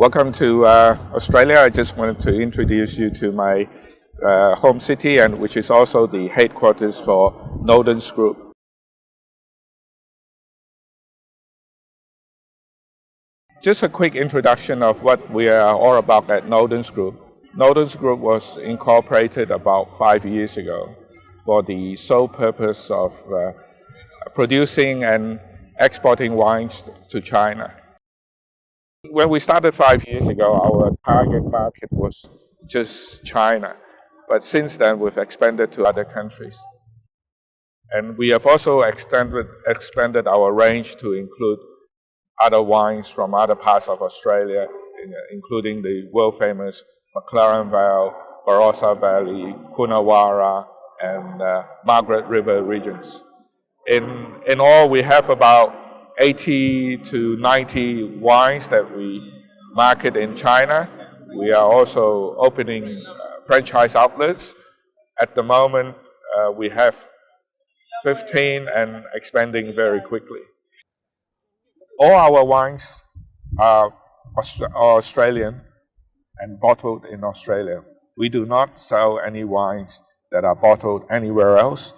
Welcome to Australia. I just wanted to introduce you to my home city, and which is also the headquarters for Nodens Group. Just a quick introduction of what we are all about at Nodens Group. Nodens Group was incorporated about 5 years ago for the sole purpose of producing and exporting wines to China. When we started 5 years ago, our target market was just China. But since then, we've expanded to other countries. And we have also expanded our range to include other wines from other parts of Australia, including the world-famous McLaren Vale, Barossa Valley, Coonawarra, and Margaret River regions. In all, we have about 80 to 90 wines that we market in China. We are also opening franchise outlets. At the moment, we have 15 and expanding very quickly. All our wines are Australian and bottled in Australia. We do not sell any wines that are bottled anywhere else,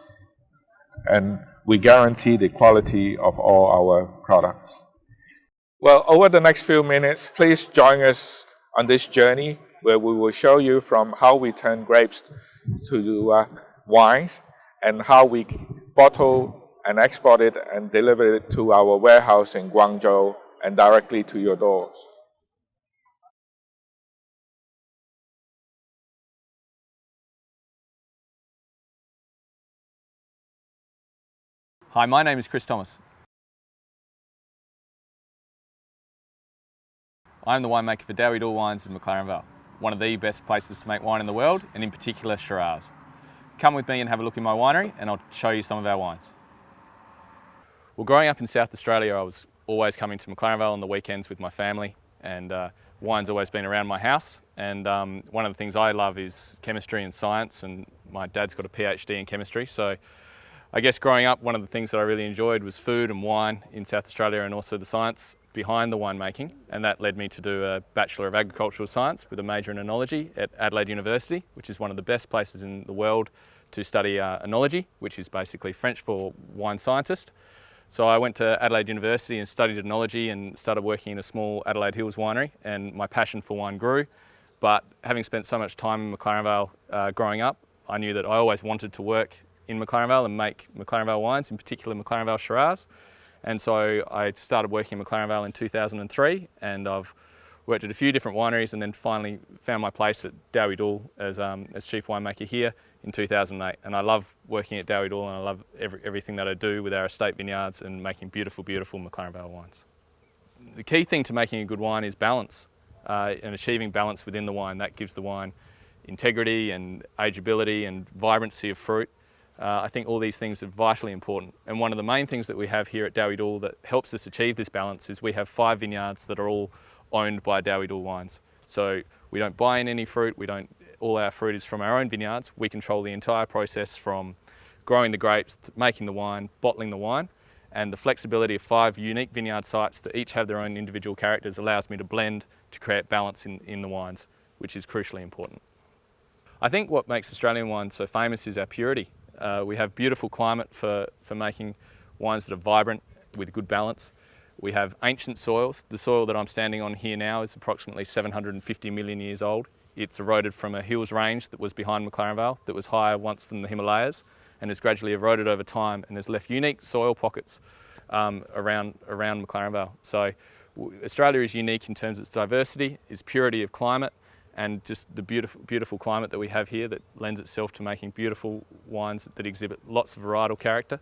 and we guarantee the quality of all our products. Well, over the next few minutes, please join us on this journey where we will show you from how we turn grapes to wines and how we bottle and export it and deliver it to our warehouse in Guangzhou and directly to your doors. Hi, my name is Chris Thomas. I'm the winemaker for Dowie Dool Wines in McLaren Vale, one of the best places to make wine in the world, and in particular Shiraz. Come with me and have a look in my winery and I'll show you some of our wines. Well, growing up in South Australia, I was always coming to McLaren Vale on the weekends with my family, and wine's always been around my house. And one of the things I love is chemistry and science, and my dad's got a PhD in chemistry, so I guess growing up, one of the things that I really enjoyed was food and wine in South Australia, and also the science behind the winemaking, and that led me to do a Bachelor of Agricultural Science with a major in enology at Adelaide University, which is one of the best places in the world to study enology, which is basically French for wine scientist. So I went to Adelaide University and studied enology and started working in a small Adelaide Hills winery, and my passion for wine grew. But having spent so much time in McLaren Vale growing up, I knew that I always wanted to work in McLaren Vale and make McLaren Vale wines, in particular McLaren Vale Shiraz. And so I started working in McLaren Vale in 2003, and I've worked at a few different wineries and then finally found my place at Dowie Dool as chief winemaker here in 2008. And I love working at Dowie Dool, and I love everything that I do with our estate vineyards and making beautiful, beautiful McLaren Vale wines. The key thing to making a good wine is balance, and achieving balance within the wine. That gives the wine integrity and ageability and vibrancy of fruit. I think all these things are vitally important, and one of the main things that we have here at Dowie Dool that helps us achieve this balance is we have 5 vineyards that are all owned by Dowie Dool Wines. So we don't buy in any fruit, all our fruit is from our own vineyards. We control the entire process from growing the grapes, to making the wine, bottling the wine, and the flexibility of 5 unique vineyard sites that each have their own individual characters allows me to blend to create balance in the wines, which is crucially important. I think what makes Australian wine so famous is our purity. We have beautiful climate for making wines that are vibrant with good balance. We have ancient soils. The soil that I'm standing on here now is approximately 750 million years old. It's eroded from a hills range that was behind McLaren Vale, that was higher once than the Himalayas, and has gradually eroded over time and has left unique soil pockets around McLaren Vale. So Australia is unique in terms of its diversity, its purity of climate, and just the beautiful climate that we have here that lends itself to making beautiful wines that exhibit lots of varietal character.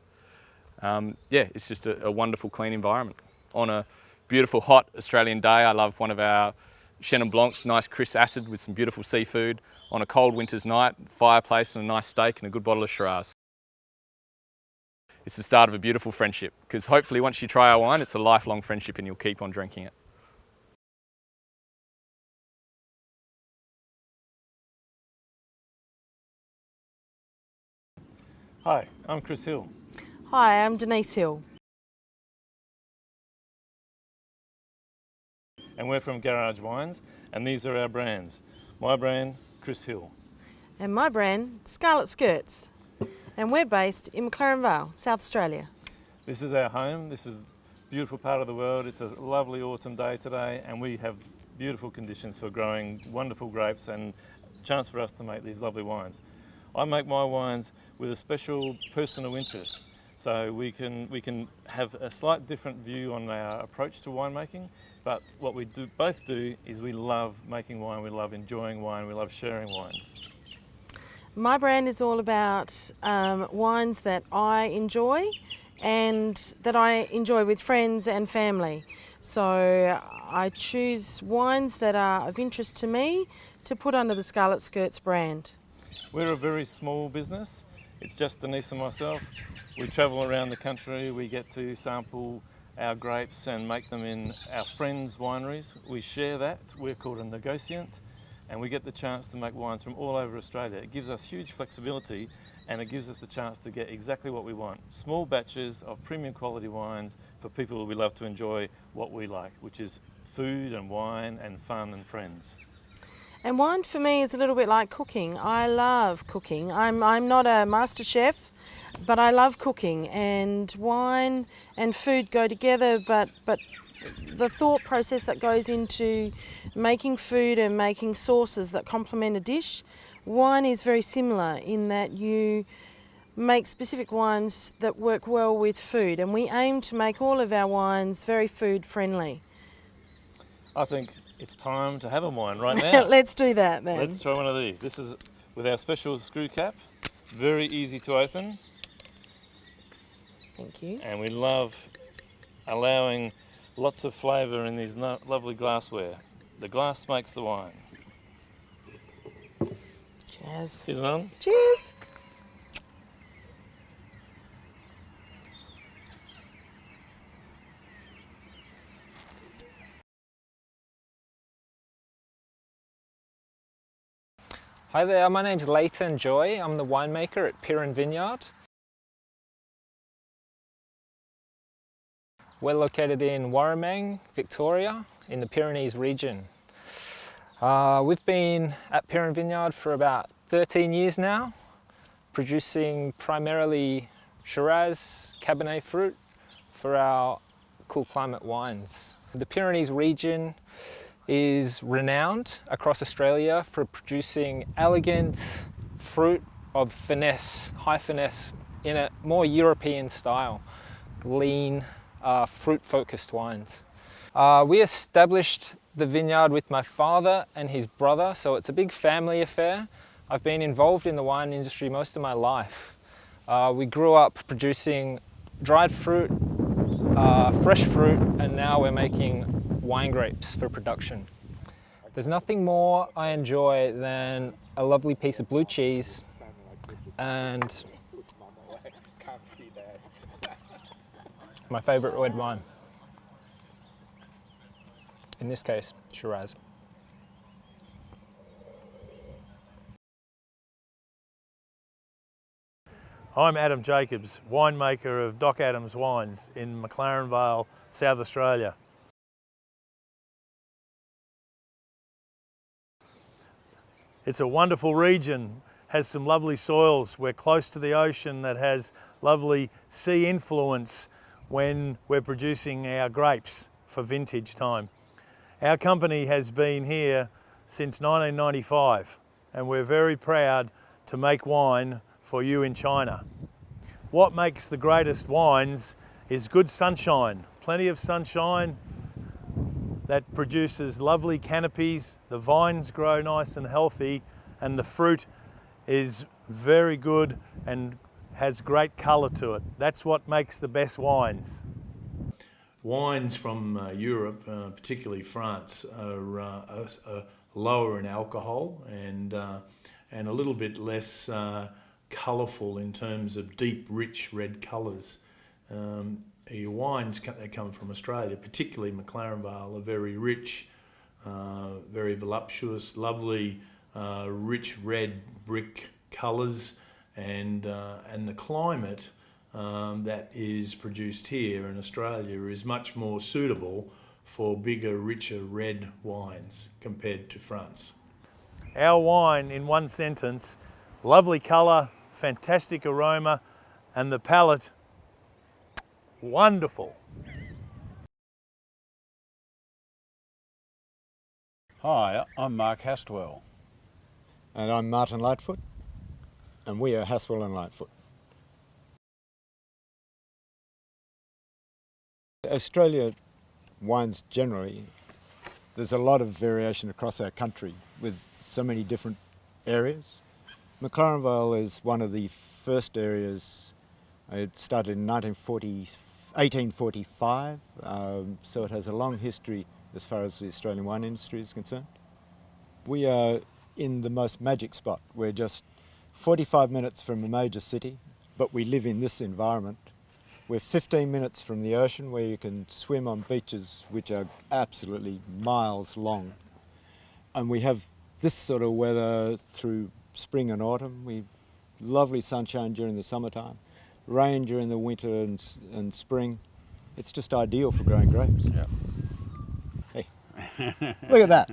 It's just a wonderful, clean environment. On a beautiful, hot Australian day, I love one of our Chenin Blancs, nice crisp acid with some beautiful seafood. On a cold winter's night, fireplace and a nice steak and a good bottle of Shiraz. It's the start of a beautiful friendship, because hopefully once you try our wine, it's a lifelong friendship and you'll keep on drinking it. Hi, I'm Chris Hill. Hi, I'm Denise Hill. and we're from Garage Wines, and these are our brands. My brand, Chris Hill. And my brand, Scarlet Skirts. And we're based in McLaren Vale, South Australia. This is our home. This is a beautiful part of the world. It's a lovely autumn day today, and we have beautiful conditions for growing wonderful grapes and a chance for us to make these lovely wines. I make my wines with a special personal interest. So we can have a slight different view on our approach to winemaking, but what we both do is we love making wine, we love enjoying wine, we love sharing wines. My brand is all about wines that I enjoy and that I enjoy with friends and family. So I choose wines that are of interest to me to put under the Scarlet Skirts brand. We're a very small business. It's just Denise and myself. We travel around the country, we get to sample our grapes and make them in our friends' wineries. We share that, we're called a negociant, and we get the chance to make wines from all over Australia. It gives us huge flexibility, and it gives us the chance to get exactly what we want. Small batches of premium quality wines for people who we love to enjoy what we like, which is food and wine and fun and friends. And wine for me is a little bit like cooking. I love cooking. I'm not a master chef, but I love cooking, and wine and food go together, but the thought process that goes into making food and making sauces that complement a dish, wine is very similar in that you make specific wines that work well with food, and we aim to make all of our wines very food friendly. I think it's time to have a wine right now. Let's do that then. Let's try one of these. This is with our special screw cap, very easy to open. Thank you. And we love allowing lots of flavour in these lovely glassware. The glass makes the wine. Cheers. Cheers, Mel. Cheers. Hi there, my name's Leighton Joy. I'm the winemaker at Piran Vineyard. We're located in Warramang, Victoria, in the Pyrenees region. We've been at Piran Vineyard for about 13 years now, producing primarily Shiraz, Cabernet fruit for our cool climate wines. The Pyrenees region is renowned across Australia for producing elegant fruit of finesse, high finesse, in a more European style, lean, fruit-focused wines. We established the vineyard with my father and his brother, so it's a big family affair. I've been involved in the wine industry most of my life. We grew up producing dried fruit, fresh fruit, and now we're making wine grapes for production. There's nothing more I enjoy than a lovely piece of blue cheese and my favourite red wine. In this case, Shiraz. I'm Adam Jacobs, winemaker of Doc Adams Wines in McLaren Vale, South Australia. It's a wonderful region, has some lovely soils. We're close to the ocean that has lovely sea influence when we're producing our grapes for vintage time. Our company has been here since 1995, and we're very proud to make wine for you in China. What makes the greatest wines is good sunshine, plenty of sunshine that produces lovely canopies, the vines grow nice and healthy, and the fruit is very good and has great colour to it. That's what makes the best wines. Wines from Europe, particularly France, are lower in alcohol and a little bit less colourful in terms of deep, rich red colours. Your wines that come from Australia, particularly McLaren Vale, are very rich, very voluptuous, lovely, rich red brick colours, and the climate that is produced here in Australia is much more suitable for bigger, richer red wines compared to France. Our wine, in one sentence, lovely colour, fantastic aroma, and the palate, wonderful. Hi, I'm Mark Hastwell. And I'm Martin Lightfoot, and we are Haswell and Lightfoot. Australia wines generally, there's a lot of variation across our country with so many different areas. McLaren Vale is one of the first areas. It started in 1845, so it has a long history as far as the Australian wine industry is concerned. We are in the most magic spot. We're just 45 minutes from a major city, but we live in this environment. We're 15 minutes from the ocean where you can swim on beaches which are absolutely miles long. And we have this sort of weather through spring and autumn. Lovely sunshine during the summertime, rain during the winter and spring. It's just ideal for growing grapes. Yeah. Hey, look at that.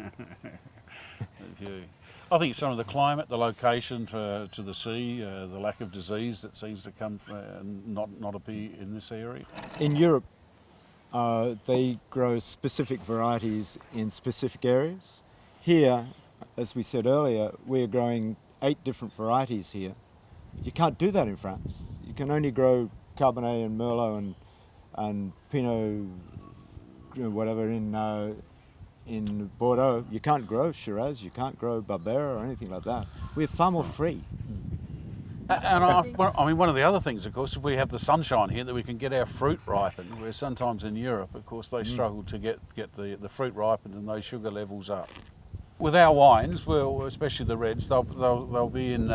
I think some of the climate, the location to the sea, the lack of disease that seems to come not appear in this area. In Europe, they grow specific varieties in specific areas. Here, as we said earlier, we're growing 8 different varieties here. You can't do that in France. You can only grow Cabernet and Merlot and Pinot, whatever, in Bordeaux. You can't grow Shiraz, you can't grow Barbera or anything like that. We're far more free. And I mean, one of the other things, of course, we have the sunshine here that we can get our fruit ripened, where sometimes in Europe, of course, they struggle to get the fruit ripened and those sugar levels up. With our wines, well, especially the reds, they'll be in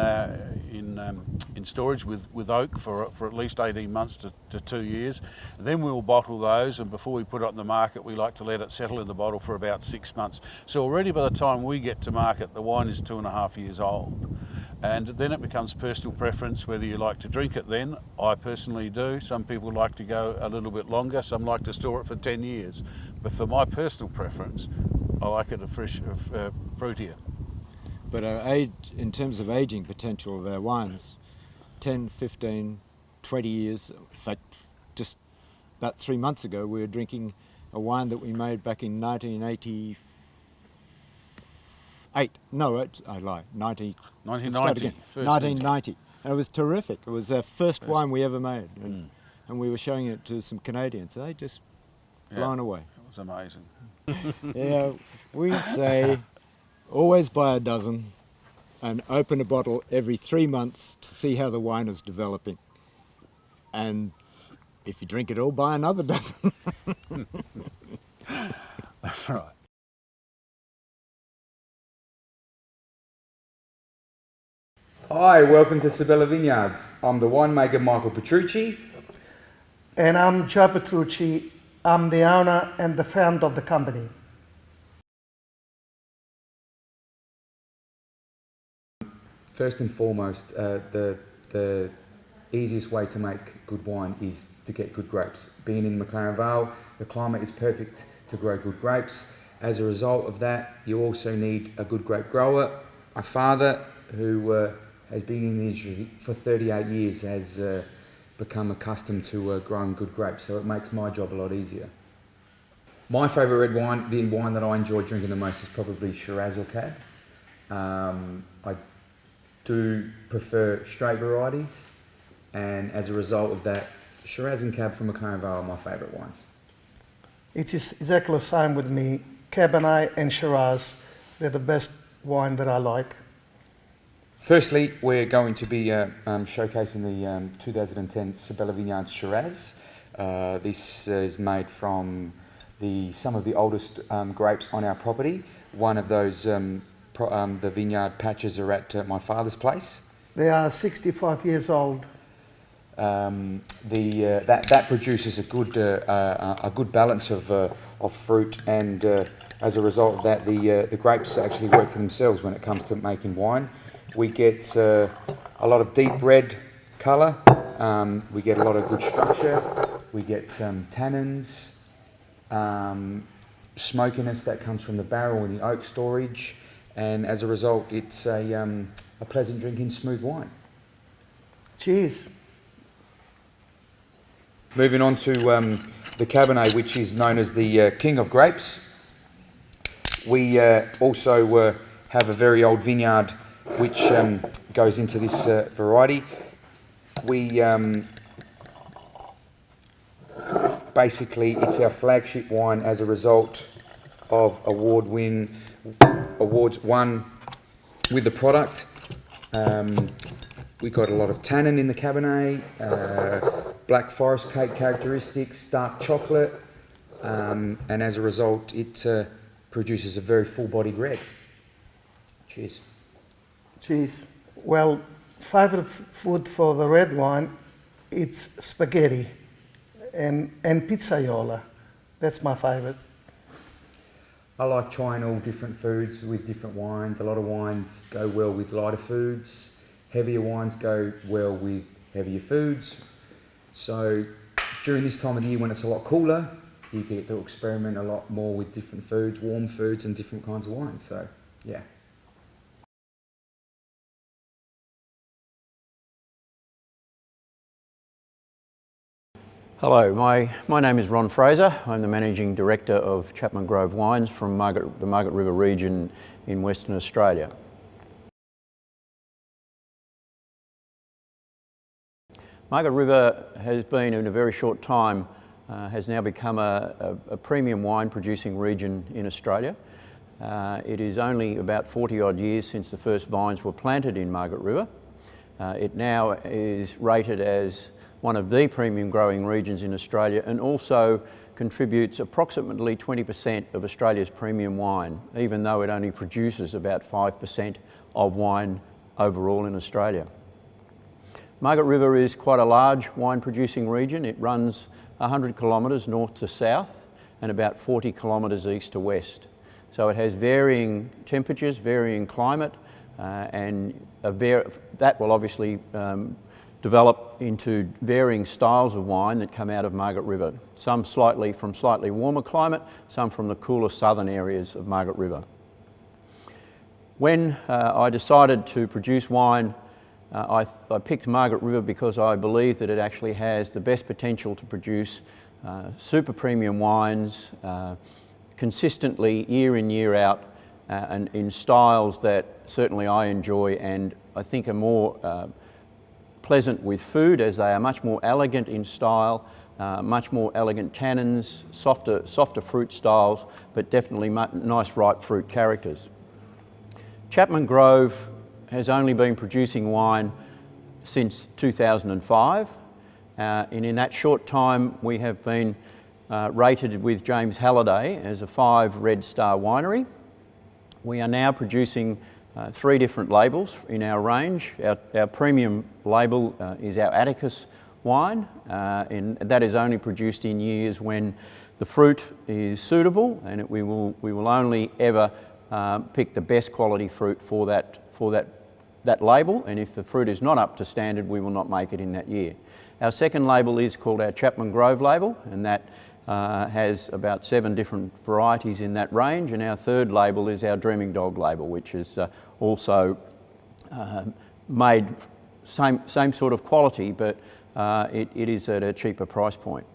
storage with oak for at least 18 months to 2 years. Then we'll bottle those, and before we put it on the market, we like to let it settle in the bottle for about 6 months. So already by the time we get to market, the wine is 2.5 years old. And then it becomes personal preference whether you like to drink it then. I personally do. Some people like to go a little bit longer, some like to store it for 10 years. But for my personal preference, I like it fruitier. But our age, in terms of aging potential of our wines, 10, 15, 20 years, in fact, just about 3 months ago, we were drinking a wine that we made back in 1988. No, I lie, 1990. 1990. And it was terrific. It was our first wine we ever made. And we were showing it to some Canadians. They just blown away. It was amazing. Yeah, we say always buy a dozen and open a bottle every 3 months to see how the wine is developing. And if you drink it all, buy another dozen. That's right. Hi, welcome to Sabella Vineyards. I'm the winemaker Michael Petrucci. And I'm Joe Petrucci. I'm the owner and the founder of the company. First and foremost, the easiest way to make good wine is to get good grapes. Being in McLaren Vale, the climate is perfect to grow good grapes. As a result of that, you also need a good grape grower. My father, who has been in the industry for 38 years, has become accustomed to growing good grapes, so it makes my job a lot easier. My favourite red wine, the wine that I enjoy drinking the most, is probably Shiraz or Cab. I do prefer straight varieties, and as a result of that, Shiraz and Cab from McLaren Vale are my favourite wines. It is exactly the same with me. Cabernet and Shiraz, they're the best wine that I like. Firstly, we're going to be showcasing the 2010 Sabella Vineyards Shiraz. This is made from some of the oldest grapes on our property. One of those, the vineyard patches are at my father's place. They are 65 years old. That produces a good balance of fruit, and as a result of that, the grapes actually work for themselves when it comes to making wine. We get a lot of deep red colour, we get a lot of good structure, we get tannins, smokiness that comes from the barrel and the oak storage, and as a result, it's a pleasant drinking smooth wine. Cheers. Moving on to the Cabernet, which is known as the King of Grapes. We also have a very old vineyard which goes into this variety. We basically, it's our flagship wine as a result of awards won with the product. We got a lot of tannin in the Cabernet, black forest cake characteristics, dark chocolate, and as a result, it produces a very full-bodied red. Cheers. Cheers. Well, favorite food for the red wine, it's spaghetti and pizzaiola. That's my favorite. I like trying all different foods with different wines. A lot of wines go well with lighter foods. Heavier wines go well with heavier foods. So during this time of the year when it's a lot cooler, you get to experiment a lot more with different foods, warm foods and different kinds of wines. So, yeah. Hello, my name is Ron Fraser. I'm the Managing Director of Chapman Grove Wines from the Margaret River region in Western Australia. Margaret River has been, in a very short time, has now become a premium wine producing region in Australia. It is only about 40 odd years since the first vines were planted in Margaret River. It now is rated as one of the premium growing regions in Australia and also contributes approximately 20% of Australia's premium wine, even though it only produces about 5% of wine overall in Australia. Margaret River is quite a large wine producing region. It runs 100 kilometres north to south and about 40 kilometres east to west. So it has varying temperatures, varying climate, and that will obviously develop into varying styles of wine that come out of Margaret River. Some from slightly warmer climate, some from the cooler southern areas of Margaret River. When I decided to produce wine, I picked Margaret River because I believe that it actually has the best potential to produce super premium wines consistently year in, year out, and in styles that certainly I enjoy and I think are more pleasant with food, as they are much more elegant in style, much more elegant tannins, softer fruit styles, but definitely nice ripe fruit characters. Chapman Grove has only been producing wine since 2005, and in that short time we have been rated with James Halliday as a 5 Red Star winery. We are now producing 3 different labels in our range. Our premium label is our Atticus wine, and that is only produced in years when the fruit is suitable, and we will only ever pick the best quality fruit for that label, and if the fruit is not up to standard, we will not make it in that year. Our second label is called our Chapman Grove label, and that has about 7 different varieties in that range, and our third label is our Dreaming Dog label, which is also made same sort of quality, but it is at a cheaper price point.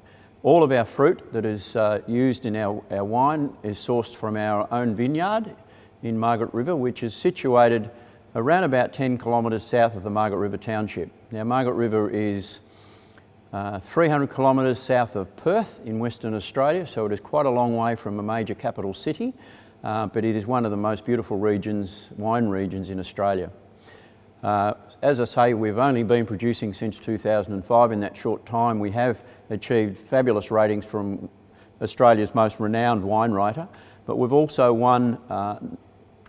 All of our fruit that is used in our wine is sourced from our own vineyard in Margaret River, which is situated around about 10 kilometres south of the Margaret River Township. Now, Margaret River is 300 kilometres south of Perth in Western Australia, so it is quite a long way from a major capital city, but it is one of the most beautiful wine regions in Australia. As I say, we've only been producing since 2005. In that short time, we have achieved fabulous ratings from Australia's most renowned wine writer, but we've also won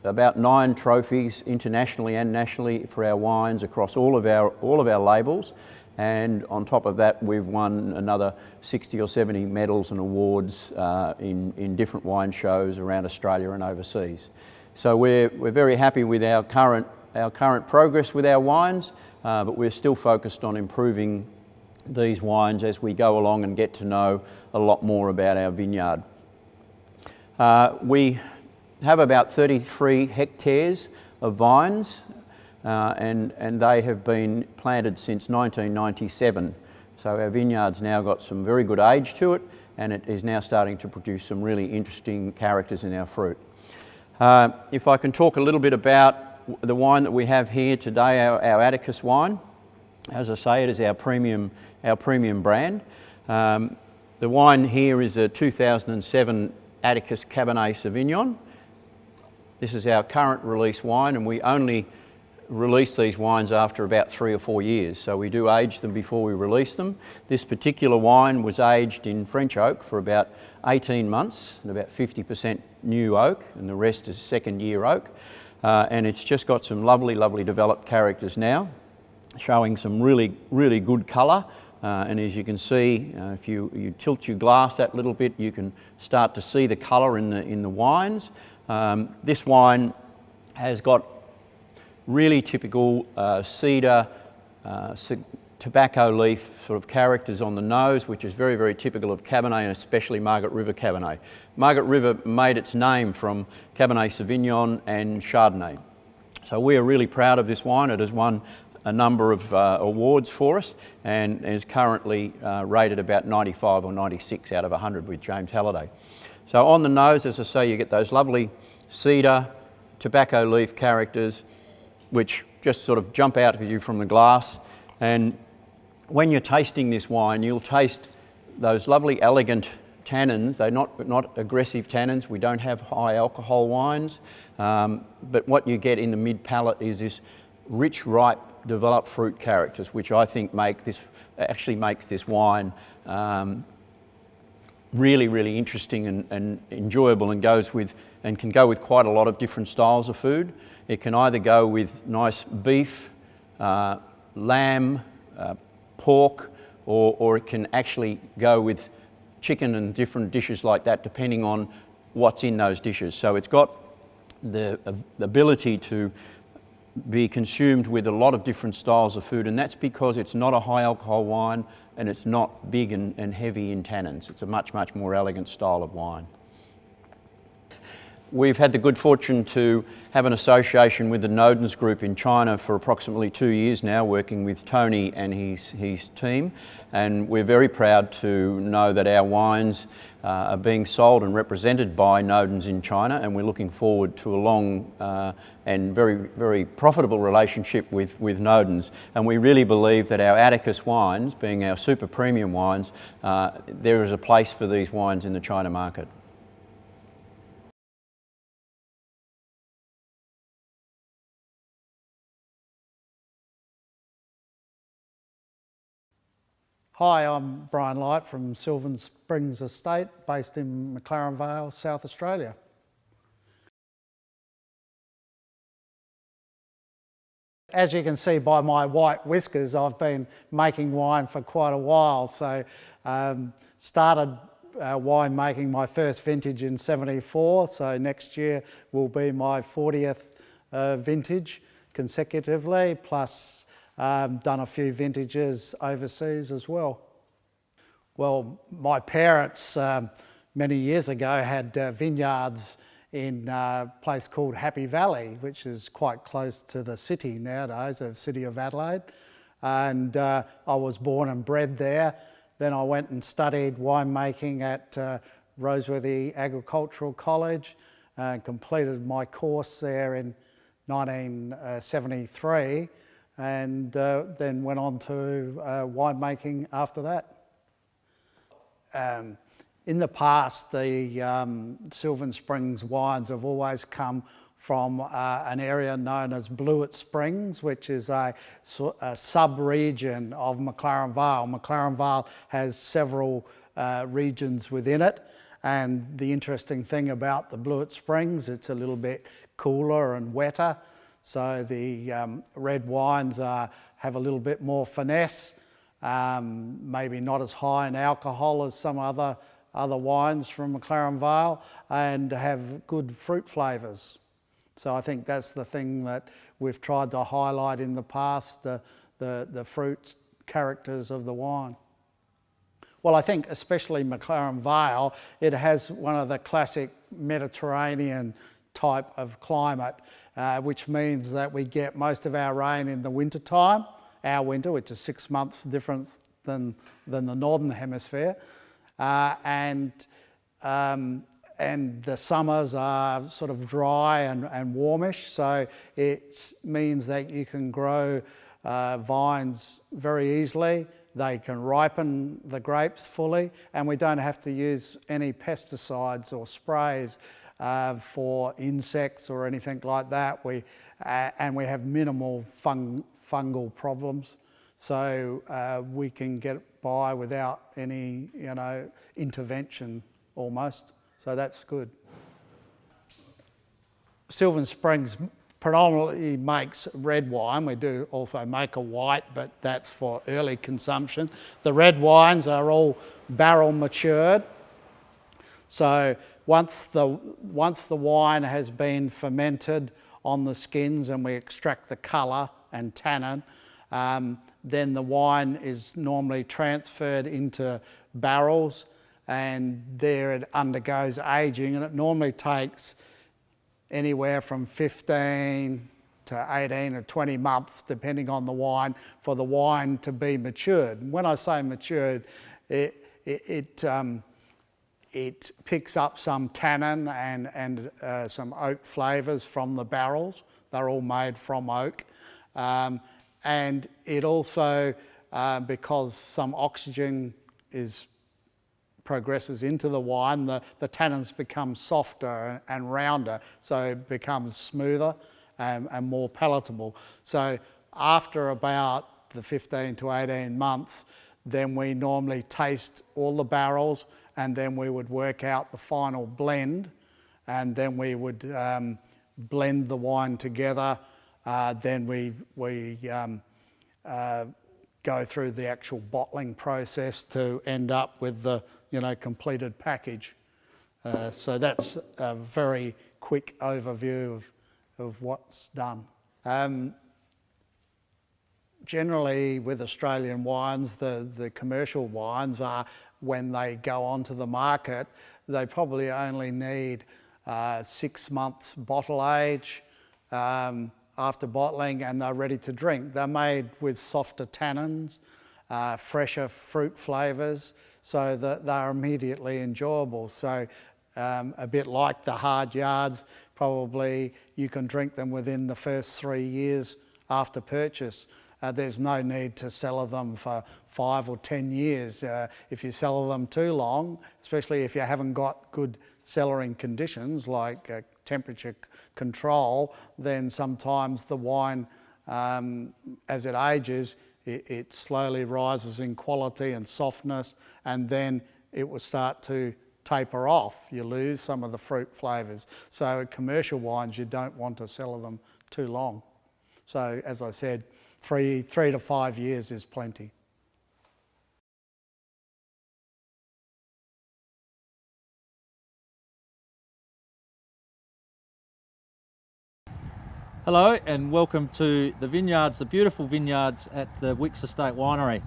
about 9 trophies internationally and nationally for our wines across all of our labels, and on top of that we've won another 60 or 70 medals and awards in different wine shows around Australia and overseas. So we're very happy with our current progress with our wines, but we're still focused on improving these wines as we go along and get to know a lot more about our vineyard. We have about 33 hectares of vines and they have been planted since 1997. So our vineyard's now got some very good age to it, and it is now starting to produce some really interesting characters in our fruit. If I can talk a little bit about the wine that we have here today, our Atticus wine. As I say, it is our premium brand. The wine here is a 2007 Atticus Cabernet Sauvignon. This is our current release wine, and we only release these wines after about 3 or 4 years, so we do age them before we release them. This particular wine was aged in French oak for about 18 months, and about 50% new oak, and the rest is second year oak. And it's just got some lovely developed characters now, showing some really good colour. And as you can see, if you tilt your glass that little bit, you can start to see the colour in the wines. This wine has got really typical cedar, tobacco leaf sort of characters on the nose, which is very typical of Cabernet, and especially Margaret River Cabernet. Margaret River made its name from Cabernet Sauvignon and Chardonnay. So we are really proud of this wine. It has won a number of awards for us and is currently rated about 95 or 96 out of 100 with James Halliday. So on the nose, as I say, you get those lovely cedar, tobacco leaf characters, which just sort of jump out at you from the glass. And when you're tasting this wine, you'll taste those lovely elegant tannins. They're not aggressive tannins. We don't have high alcohol wines, but what you get in the mid palate is this rich, ripe, developed fruit characters, which I think actually makes this wine really interesting and enjoyable, and can go with quite a lot of different styles of food. It can either go with nice beef, lamb, pork, or it can actually go with chicken and different dishes like that, depending on what's in those dishes. So it's got the ability to be consumed with a lot of different styles of food, and that's because it's not a high alcohol wine and it's not big and heavy in tannins. It's a much more elegant style of wine. We've had the good fortune to have an association with the Nodens Group in China for approximately 2 years now, working with Tony and his team, and we're very proud to know that our wines are being sold and represented by Nodens in China, and we're looking forward to a long and very profitable relationship with Nodens. And we really believe that our Atticus wines, being our super premium wines, there is a place for these wines in the China market. Hi, I'm Brian Light from Sylvan Springs Estate, based in McLaren Vale, South Australia. As you can see by my white whiskers, I've been making wine for quite a while. So started wine making my first vintage in '74, so next year will be my 40th vintage consecutively, plus done a few vintages overseas as well. Well, my parents many years ago had vineyards in a place called Happy Valley, which is quite close to the city nowadays, the city of Adelaide. And I was born and bred there. Then I went and studied winemaking at Roseworthy Agricultural College and completed my course there in 1973. And then went on to winemaking after that. In the past, the Sylvan Springs wines have always come from an area known as Blewett Springs, which is a sub-region of McLaren Vale. McLaren Vale has several regions within it, and the interesting thing about the Blewett Springs, it's a little bit cooler and wetter. So the red wines have a little bit more finesse, maybe not as high in alcohol as some other wines from McLaren Vale, and have good fruit flavours. So I think that's the thing that we've tried to highlight in the past, the fruit characters of the wine. Well, I think especially McLaren Vale, it has one of the classic Mediterranean type of climate, which means that we get most of our rain in the winter time, our winter, which is 6 months different than the northern hemisphere, and the summers are sort of dry and warmish, so it means that you can grow vines very easily. They can ripen the grapes fully, and we don't have to use any pesticides or sprays for insects or anything like that. And we have minimal fungal problems, so we can get by without any, intervention almost. So that's good. Sylvan Springs predominantly makes red wine. We do also make a white, but that's for early consumption. The red wines are all barrel matured. So once the wine has been fermented on the skins and we extract the colour and tannin, then the wine is normally transferred into barrels, and there it undergoes aging, and it normally takes anywhere from 15 to 18 or 20 months, depending on the wine, for the wine to be matured. When I say matured, it picks up some tannin and some oak flavours from the barrels. They're all made from oak. And it also, because some oxygen progresses into the wine, the tannins become softer and rounder, so it becomes smoother and more palatable. So after about the 15 to 18 months, then we normally taste all the barrels, and then we would work out the final blend, and then we would blend the wine together. Then we go through the actual bottling process to end up with the completed package. So that's a very quick overview of what's done. Generally with Australian wines, the commercial wines are, when they go onto the market, they probably only need 6 months bottle age after bottling, and they're ready to drink. They're made with softer tannins, fresher fruit flavours, so that they're immediately enjoyable. So a bit like the hard yards, probably you can drink them within the first 3 years after purchase. There's no need to cellar them for 5 or 10 years. If you cellar them too long, especially if you haven't got good cellaring conditions like temperature control, then sometimes the wine, as it ages, it slowly rises in quality and softness, and then it will start to taper off. You lose some of the fruit flavours. So commercial wines, you don't want to cellar them too long. So as I said, 3 to 5 years is plenty. Hello and welcome to the vineyards, the beautiful vineyards at the Wicks Estate Winery.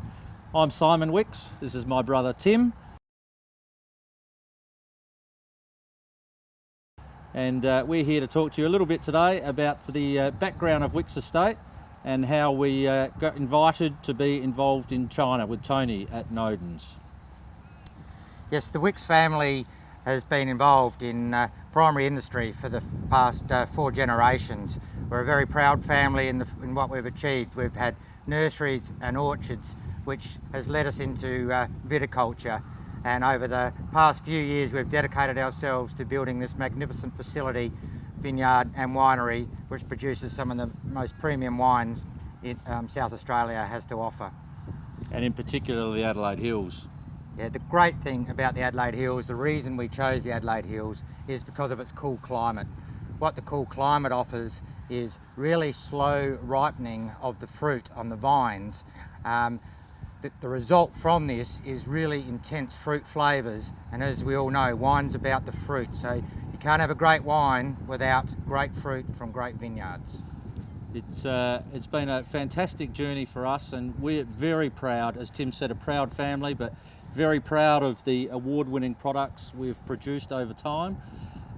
I'm Simon Wicks, this is my brother Tim. And we're here to talk to you a little bit today about the background of Wicks Estate and how we got invited to be involved in China with Tony at Nodens. Yes, the Wicks family has been involved in primary industry for the past 4 generations. We're a very proud family in what we've achieved. We've had nurseries and orchards, which has led us into viticulture. And over the past few years, we've dedicated ourselves to building this magnificent facility, vineyard and winery, which produces some of the most premium wines South Australia has to offer. And in particular, the Adelaide Hills. Yeah, the great thing about the Adelaide Hills, the reason we chose the Adelaide Hills, is because of its cool climate. What the cool climate offers is really slow ripening of the fruit on the vines. The result from this is really intense fruit flavours, and as we all know, wine's about the fruit, so you can't have a great wine without great fruit from great vineyards. It's been a fantastic journey for us, and we're very proud, as Tim said, a proud family, but very proud of the award-winning products we've produced over time.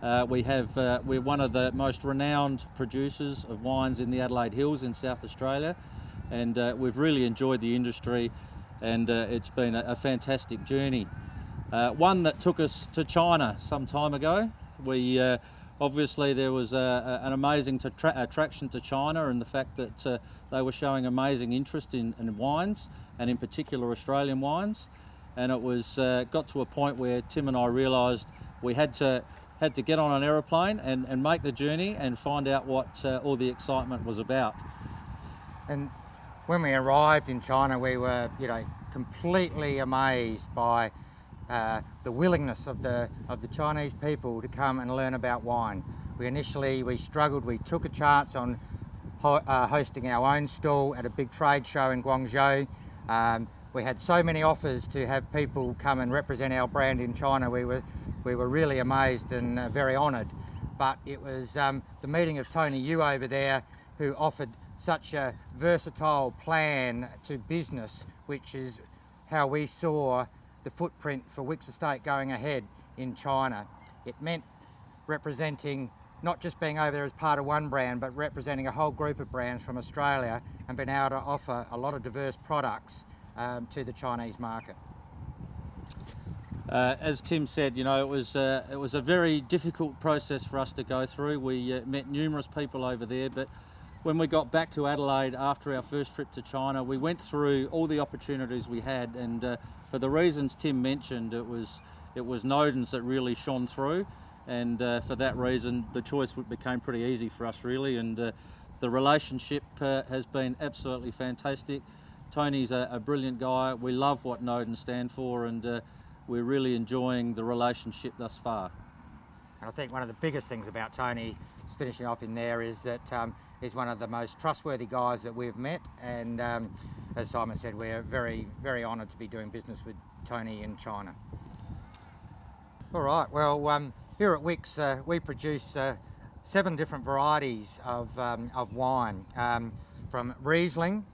We're one of the most renowned producers of wines in the Adelaide Hills in South Australia, and we've really enjoyed the industry, and it's been a fantastic journey. One that took us to China some time ago. Obviously there was an amazing attraction to China, and the fact that they were showing amazing interest in wines, and in particular Australian wines. And it was got to a point where Tim and I realised we had to get on an aeroplane and make the journey and find out what all the excitement was about. And when we arrived in China, we were, completely amazed by the willingness of the Chinese people to come and learn about wine. We struggled. We took a chance on hosting our own stall at a big trade show in Guangzhou. We had so many offers to have people come and represent our brand in China. We were really amazed and very honoured. But it was the meeting of Tony Yu over there who offered such a versatile plan to business, which is how we saw the footprint for Wicks Estate going ahead in China. It meant representing, not just being over there as part of one brand, but representing a whole group of brands from Australia and being able to offer a lot of diverse products to the Chinese market. As Tim said, it was a very difficult process for us to go through. We met numerous people over there, but when we got back to Adelaide after our first trip to China, we went through all the opportunities we had, and for the reasons Tim mentioned, it was Nodens that really shone through, and for that reason the choice became pretty easy for us really, and the relationship has been absolutely fantastic. Tony's a brilliant guy. We love what Nodens stand for, and we're really enjoying the relationship thus far. And I think one of the biggest things about Tony, finishing off in there, is that he's one of the most trustworthy guys that we've met, and as Simon said, we're very, very honoured to be doing business with Tony in China. All right, well, here at Wicks we produce 7 different varieties of wine, from Riesling,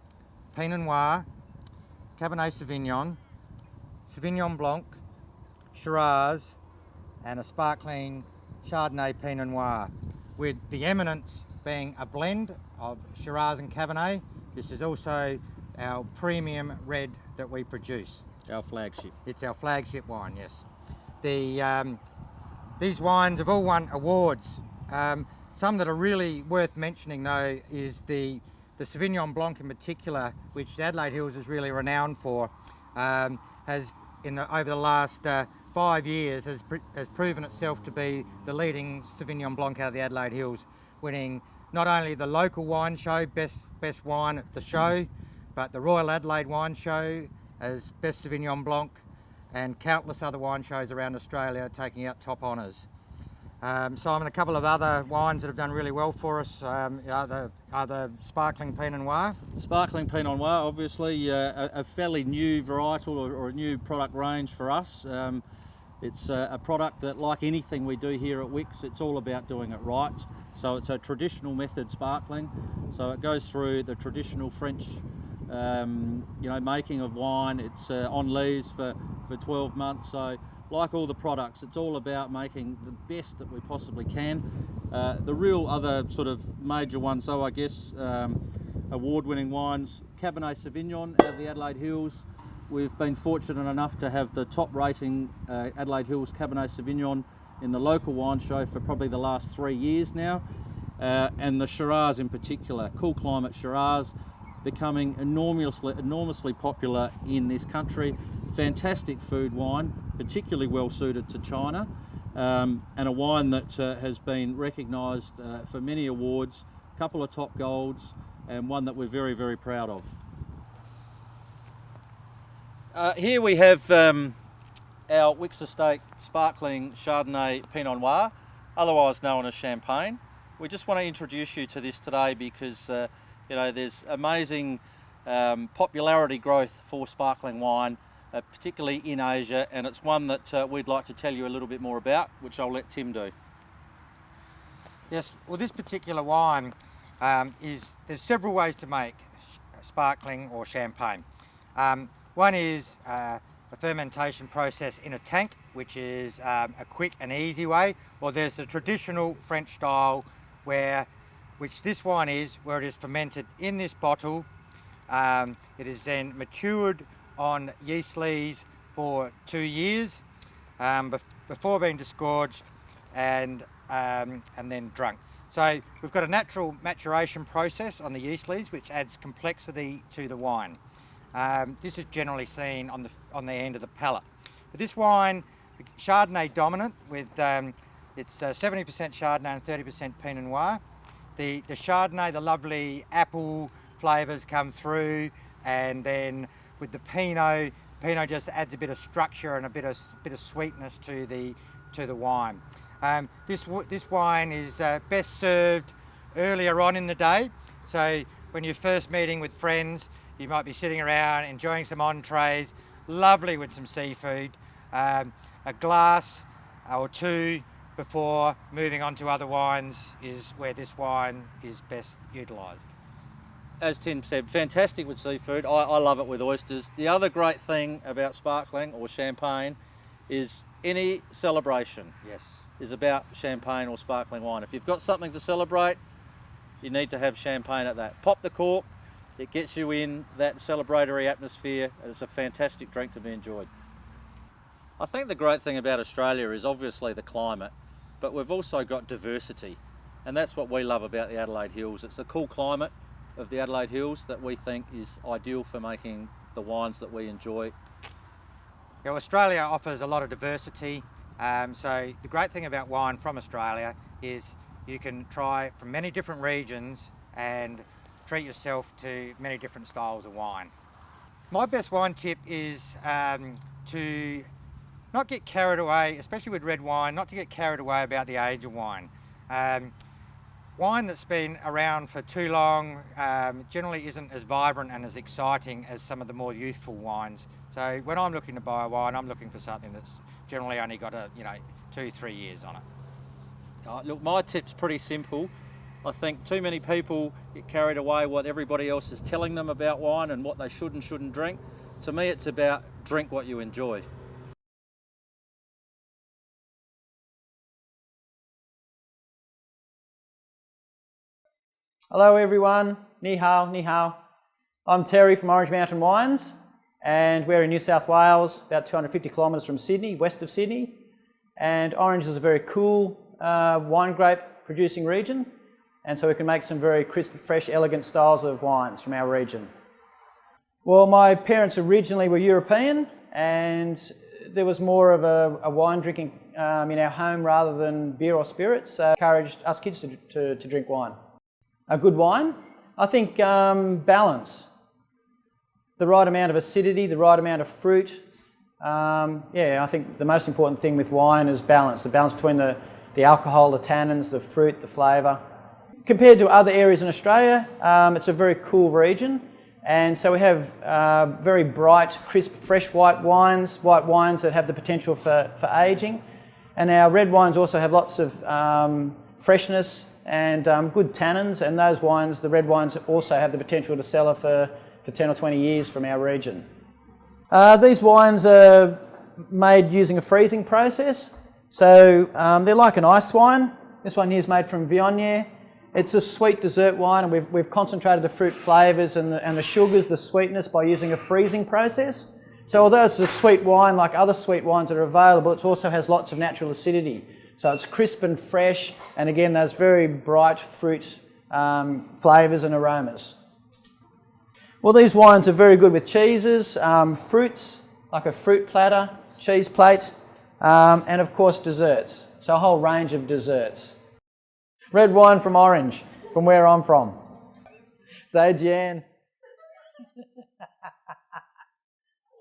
Pinot Noir, Cabernet Sauvignon, Sauvignon Blanc, Shiraz, and a sparkling Chardonnay Pinot Noir, with the eminence being a blend of Shiraz and Cabernet. This is also our premium red that we produce. Our flagship. It's our flagship wine, yes. These wines have all won awards. Some that are really worth mentioning though is the Sauvignon Blanc in particular, which Adelaide Hills is really renowned for, has over the last 5 years has proven itself to be the leading Sauvignon Blanc out of the Adelaide Hills, winning not only the local wine show, best wine at the show, but the Royal Adelaide Wine Show as best Sauvignon Blanc, and countless other wine shows around Australia taking out top honours. Simon, a couple of other wines that have done really well for us are the sparkling Pinot Noir. Sparkling Pinot Noir, obviously a fairly new varietal or a new product range for us. It's a product that, like anything we do here at Wicks, it's all about doing it right. So it's a traditional method sparkling. So it goes through the traditional French making of wine. It's on lees for 12 months. So like all the products, it's all about making the best that we possibly can. The real other sort of major ones, so I guess, award-winning wines, Cabernet Sauvignon out of the Adelaide Hills. We've been fortunate enough to have the top rating Adelaide Hills Cabernet Sauvignon in the local wine show for probably the last 3 years now. And the Shiraz in particular, Cool Climate Shiraz, becoming enormously popular in this country. Fantastic food wine, particularly well suited to China, and a wine that has been recognised for many awards, a couple of top golds, and one that we're very, very proud of. Here we have our Wicks Estate Sparkling Chardonnay Pinot Noir, otherwise known as Champagne. We just want to introduce you to this today because there's amazing popularity growth for sparkling wine, particularly in Asia, and it's one that we'd like to tell you a little bit more about, which I'll let Tim do. Yes, well, this particular wine there's several ways to make sparkling or champagne. One is a a fermentation process in a tank, which is a quick and easy way, or there's the traditional French style which this wine is, where it is fermented in this bottle. It is then matured on yeast lees for 2 years before being disgorged and then drunk. So we've got a natural maturation process on the yeast lees, which adds complexity to the wine. This is generally seen on the end of the palate. But this wine, Chardonnay dominant, with it's 70% Chardonnay and 30% Pinot Noir. The Chardonnay, the lovely apple flavours come through, and then with the Pinot just adds a bit of structure and a bit of sweetness to the wine. This wine is best served earlier on in the day. So when you're first meeting with friends, you might be sitting around enjoying some entrees, lovely with some seafood, a glass or two before moving on to other wines is where this wine is best utilised. As Tim said, fantastic with seafood. I love it with oysters. The other great thing about sparkling or champagne is any celebration is about champagne or sparkling wine. If you've got something to celebrate, you need to have champagne at that. Pop the cork, it gets you in that celebratory atmosphere, and it's a fantastic drink to be enjoyed. I think the great thing about Australia is obviously the climate, but we've also got diversity, and that's what we love about the Adelaide Hills. It's the cool climate of the Adelaide Hills that we think is ideal for making the wines that we enjoy. Yeah, Australia offers a lot of diversity, so the great thing about wine from Australia is you can try from many different regions and treat yourself to many different styles of wine. My best wine tip is to not get carried away, especially with red wine, not to get carried away about the age of wine. Wine that's been around for too long generally isn't as vibrant and as exciting as some of the more youthful wines. So when I'm looking to buy a wine, I'm looking for something that's generally only got 2-3 years on it. Look, my tip's pretty simple. I think too many people get carried away what everybody else is telling them about wine and what they should and shouldn't drink. To me, it's about drink what you enjoy. Hello everyone, ni hao, ni hao. I'm Terry from Orange Mountain Wines, and we're in New South Wales, about 250 kilometres from Sydney, west of Sydney. And Orange is a very cool wine grape producing region, and so we can make some very crisp, fresh, elegant styles of wines from our region. Well, my parents originally were European, and there was more of a wine drinking in our home rather than beer or spirits, so encouraged us kids to drink wine. A good wine? I think balance. The right amount of acidity, the right amount of fruit. I think the most important thing with wine is balance. The balance between the alcohol, the tannins, the fruit, the flavour. Compared to other areas in Australia, it's a very cool region. And so we have very bright, crisp, fresh white wines that have the potential for ageing. And our red wines also have lots of freshness and good tannins, and those wines, the red wines, also have the potential to sell for 10 or 20 years from our region. These wines are made using a freezing process, so they're like an ice wine. This one here is made from Viognier. It's a sweet dessert wine, and we've concentrated the fruit flavours and the sugars, the sweetness, by using a freezing process. So although it's a sweet wine like other sweet wines that are available, it also has lots of natural acidity. So it's crisp and fresh, and again, those very bright fruit flavours and aromas. Well, these wines are very good with cheeses, fruits, like a fruit platter, cheese plate, and of course desserts. So a whole range of desserts. Red wine from Orange, from where I'm from. Zaijian.